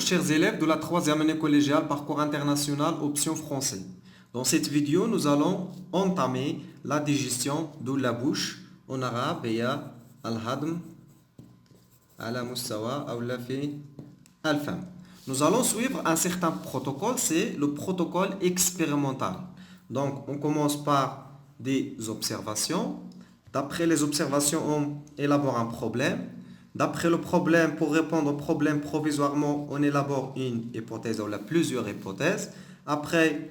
chers élèves de la 3e année collégiale Parcours international option français. Dans cette vidéo, nous allons entamer la digestion de la bouche en arabe et al-hadm ala mustawa awla fi al-fam. Nous allons suivre un certain protocole, c'est le protocole expérimental. Donc, on commence par des observations. D'après les observations, on élabore un problème. D'après le problème, pour répondre au problème provisoirement, on élabore une hypothèse ou plusieurs hypothèses. Après,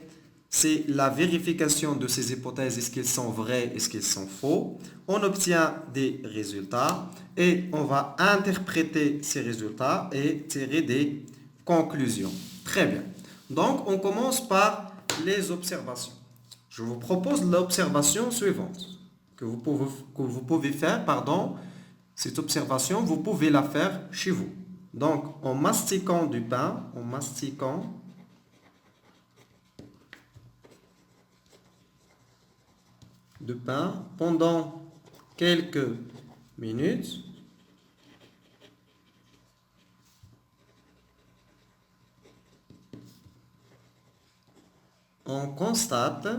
c'est la vérification de ces hypothèses, est-ce qu'elles sont vraies, est-ce qu'elles sont faux. On obtient des résultats et on va interpréter ces résultats et tirer des conclusions. Très bien. Donc, on commence par les observations. Je vous propose l'observation suivante que vous pouvez faire, cette observation, vous pouvez la faire chez vous. Donc, en mastiquant du pain, pendant quelques minutes, on constate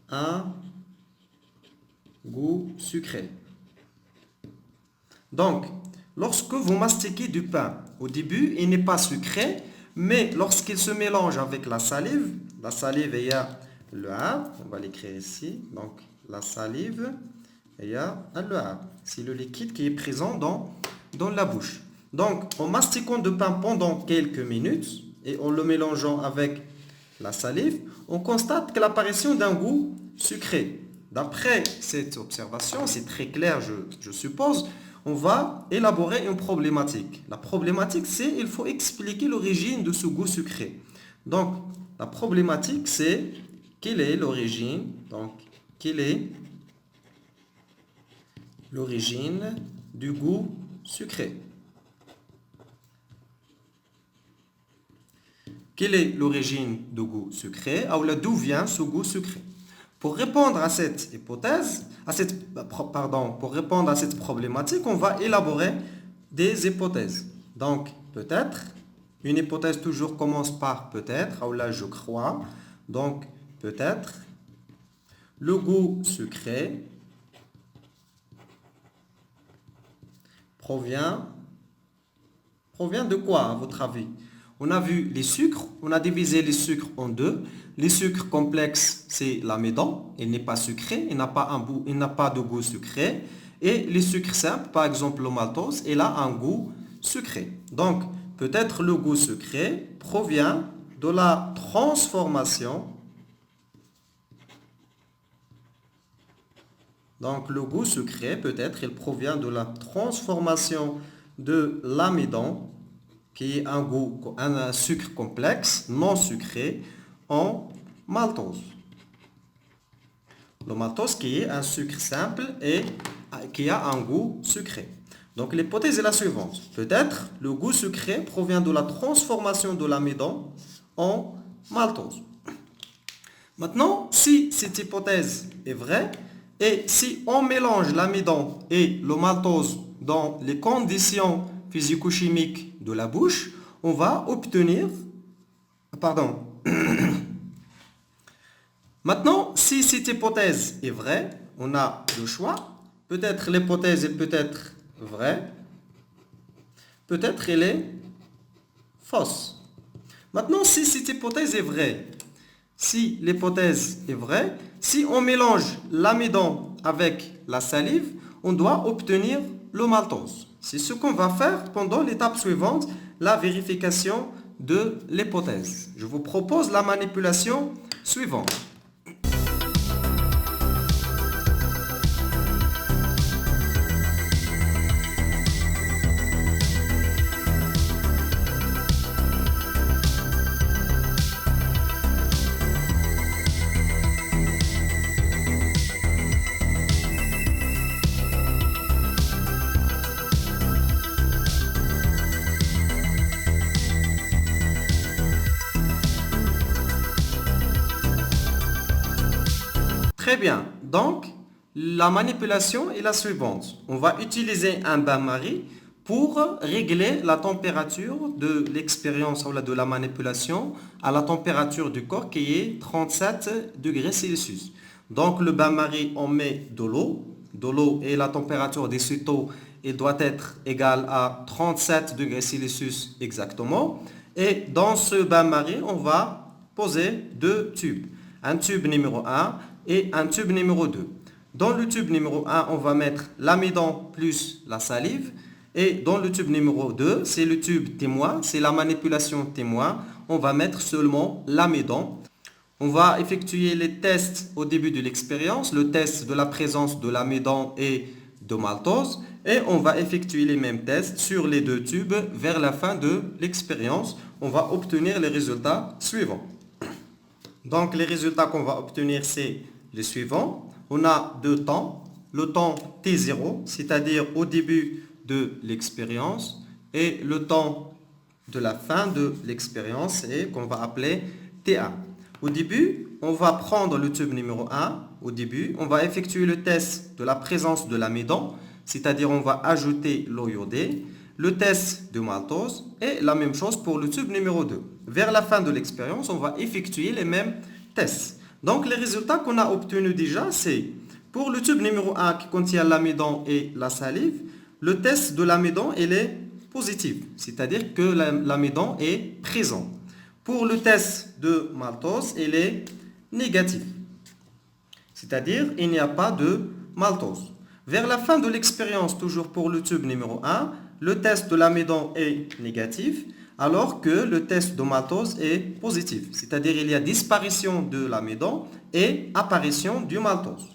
un goût sucré. Donc, lorsque vous mastiquez du pain, au début, il n'est pas sucré, mais lorsqu'il se mélange avec la salive, il y a le A, on va l'écrire ici, donc la salive, il y a le A. C'est le liquide qui est présent dans la bouche. Donc, en mastiquant du pain pendant quelques minutes et en le mélangeant avec la salive, on constate que l'apparition d'un goût sucré. D'après cette observation, c'est très clair, je suppose, on va élaborer une problématique. La problématique, c'est il faut expliquer l'origine de ce goût sucré. Donc, la problématique, c'est quelle est l'origine, du goût sucré. Quelle est l'origine du goût sucré? Ou d'où vient ce goût sucré? Pour répondre à cette hypothèse, pour répondre à cette problématique, on va élaborer des hypothèses. Donc, peut-être, une hypothèse toujours commence par peut-être, ou là je crois. Donc, peut-être, le goût sucré provient de quoi, à votre avis? On a vu les sucres, on a divisé les sucres en deux. Les sucres complexes, c'est l'amidon, il n'est pas sucré, il n'a pas de goût sucré. Et les sucres simples, par exemple le maltose, il a un goût sucré. Donc, peut-être le goût sucré provient de la transformation. Donc, le goût sucré, peut-être, il provient de la transformation de l'amidon, qui est un sucre complexe, non sucré, en maltose. Le maltose qui est un sucre simple et qui a un goût sucré. Donc l'hypothèse est la suivante. Peut-être le goût sucré provient de la transformation de l'amidon en maltose. Maintenant, si cette hypothèse est vraie, et si on mélange l'amidon et le maltose dans les conditions physico-chimiques de la bouche, on va obtenir... Maintenant, si cette hypothèse est vraie, on a le choix. Peut-être l'hypothèse est peut-être vraie. Peut-être elle est fausse. Maintenant, si cette hypothèse est vraie, si on mélange l'amidon avec la salive, on doit obtenir le maltose. C'est ce qu'on va faire pendant l'étape suivante, la vérification de l'hypothèse. Je vous propose la manipulation suivante. Très bien. Donc, la manipulation est la suivante. On va utiliser un bain-marie pour régler la température de l'expérience ou de la manipulation à la température du corps qui est 37 degrés Celsius. Donc le bain-marie, on met de l'eau et la température des eau il doit être égale à 37 degrés Celsius exactement. Et dans ce bain-marie, on va poser deux tubes. Un tube numéro 1 et un tube numéro 2. Dans le tube numéro 1, on va mettre l'amidon plus la salive. Et dans le tube numéro 2, c'est le tube témoin, c'est la manipulation témoin. On va mettre seulement l'amidon. On va effectuer les tests au début de l'expérience, le test de la présence de l'amidon et de maltose. Et on va effectuer les mêmes tests sur les deux tubes vers la fin de l'expérience. On va obtenir les résultats suivants. Donc les résultats qu'on va obtenir, c'est les suivants. On a deux temps. Le temps T0, c'est-à-dire au début de l'expérience, et le temps de la fin de l'expérience, et qu'on va appeler T1. Au début, on va prendre le tube numéro 1. Au début, on va effectuer le test de la présence de l'amidon, c'est-à-dire on va ajouter l'eau iodée, le test de maltose et la même chose pour le tube numéro 2. Vers la fin de l'expérience, on va effectuer les mêmes tests. Donc les résultats qu'on a obtenus déjà, c'est pour le tube numéro 1 qui contient l'amidon et la salive, le test de l'amidon il est positif, c'est-à-dire que l'amidon est présent. Pour le test de maltose, il est négatif, c'est-à-dire il n'y a pas de maltose. Vers la fin de l'expérience, toujours pour le tube numéro 1, le test de l'amidon est négatif, alors que le test de maltose est positif. C'est-à-dire il y a disparition de l'amidon et apparition du maltose.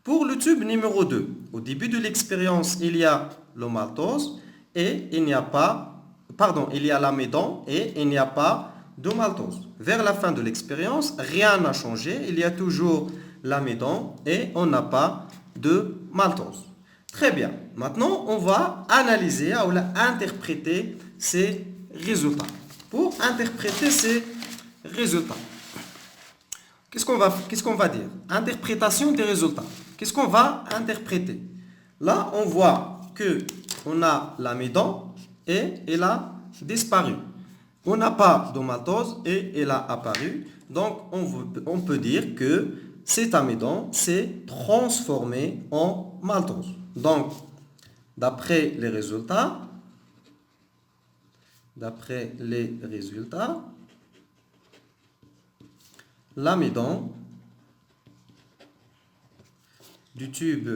Pour le tube numéro 2, au début de l'expérience, il y a le maltose et il y a l'amidon et il n'y a pas de maltose. Vers la fin de l'expérience, rien n'a changé. Il y a toujours l'amidon et on n'a pas de maltose. Très bien. Maintenant, on va analyser ou interpréter ces résultats. Pour interpréter ces résultats, qu'est-ce qu'on va dire? Interprétation des résultats. Qu'est-ce qu'on va interpréter? Là, on voit qu'on a l'amidon et il a disparu. On n'a pas de maltose et il a apparu. Donc, on peut dire que cet amidon s'est transformé en maltose. Donc, d'après les résultats, l'amidon du tube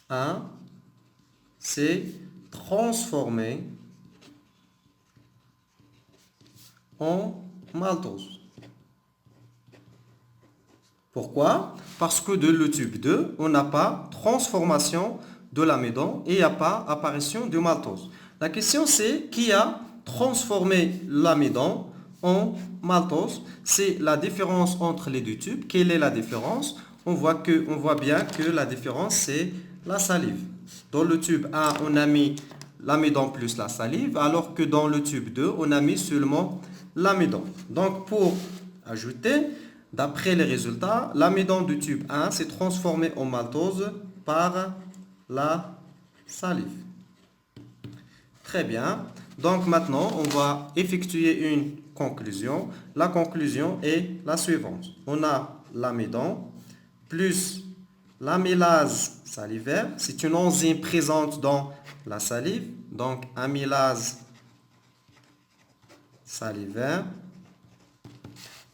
1 s'est transformé en maltose. Pourquoi? Parce que de le tube 2, on n'a pas transformation de l'amidon et il n'y a pas apparition de maltose. La question c'est qui a transformé l'amidon en maltose? C'est la différence entre les deux tubes. Quelle est la différence? On voit bien que la différence c'est la salive. Dans le tube 1, on a mis l'amidon plus la salive, alors que dans le tube 2, on a mis seulement l'amidon. Donc pour ajouter, d'après les résultats, l'amidon du tube 1 s'est transformé en maltose par la salive. Très bien. Donc maintenant, on va effectuer une conclusion. La conclusion est la suivante. On a l'amidon plus l'amylase salivaire. C'est une enzyme présente dans la salive. Donc amylase salivaire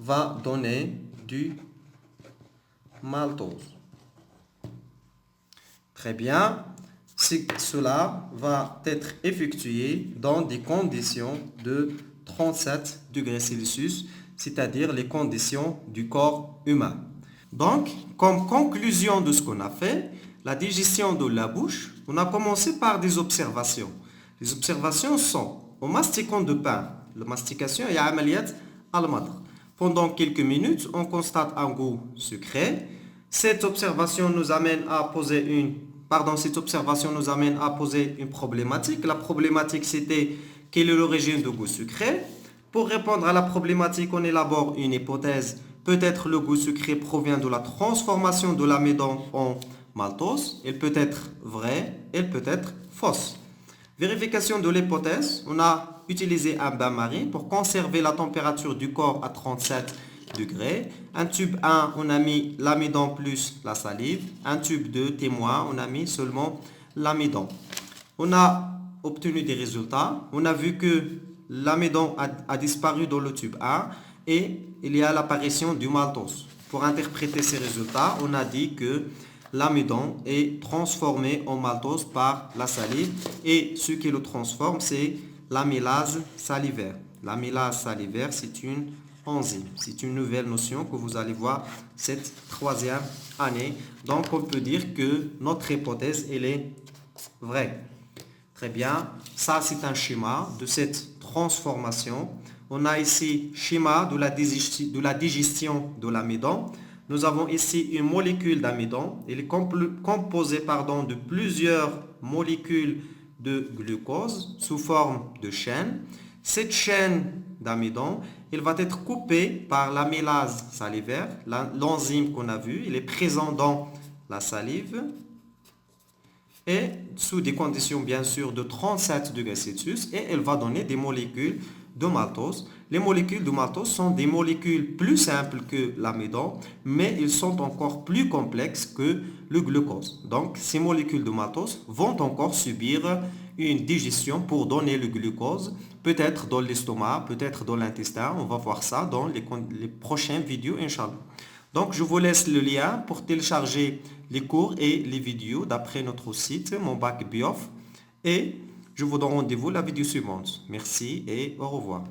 va donner du maltose. Très bien. Cela va être effectué dans des conditions de 37 degrés Celsius, c'est-à-dire les conditions du corps humain. Donc, comme conclusion de ce qu'on a fait, la digestion de la bouche, on a commencé par des observations. Les observations sont, en mastiquant de pain, la mastication est amaliyat al-madr. Pendant quelques minutes, on constate un goût sucré. Cette observation nous amène à poser une problématique. La problématique, c'était quelle est l'origine du goût sucré. Pour répondre à la problématique, on élabore une hypothèse. Peut-être le goût sucré provient de la transformation de l'amidon en maltose. Elle peut être vraie, elle peut être fausse. Vérification de l'hypothèse. On a utilisé un bain-marie pour conserver la température du corps à 37 degrés. Un tube 1, on a mis l'amidon plus la salive. Un tube 2, témoin, on a mis seulement l'amidon. On a obtenu des résultats. On a vu que l'amidon a disparu dans le tube 1 et il y a l'apparition du maltose. Pour interpréter ces résultats, on a dit que l'amidon est transformé en maltose par la salive et ce qui le transforme, c'est l'amylase salivaire. L'amylase salivaire, c'est une enzyme. C'est une nouvelle notion que vous allez voir cette troisième année. Donc, on peut dire que notre hypothèse, elle est vraie. Très bien. Ça, c'est un schéma de cette transformation. On a ici schéma de la digestion de l'amidon. Nous avons ici une molécule d'amidon. Elle est composée de plusieurs molécules de glucose sous forme de chaîne. Cette chaîne d'amidon, elle va être coupée par l'amylase salivaire, l'enzyme qu'on a vu. Il est présent dans la salive et sous des conditions bien sûr de 37 degrés Celsius et elle va donner des molécules de maltose. Les molécules de maltose sont des molécules plus simples que l'amidon, mais ils sont encore plus complexes que le glucose. Donc, ces molécules de maltose vont encore subir une digestion pour donner le glucose, peut-être dans l'estomac, peut-être dans l'intestin. On va voir ça dans les prochaines vidéos, Inch'Allah. Donc, je vous laisse le lien pour télécharger les cours et les vidéos d'après notre site, mon bac Biof. Et je vous donne rendez-vous la vidéo suivante. Merci et au revoir.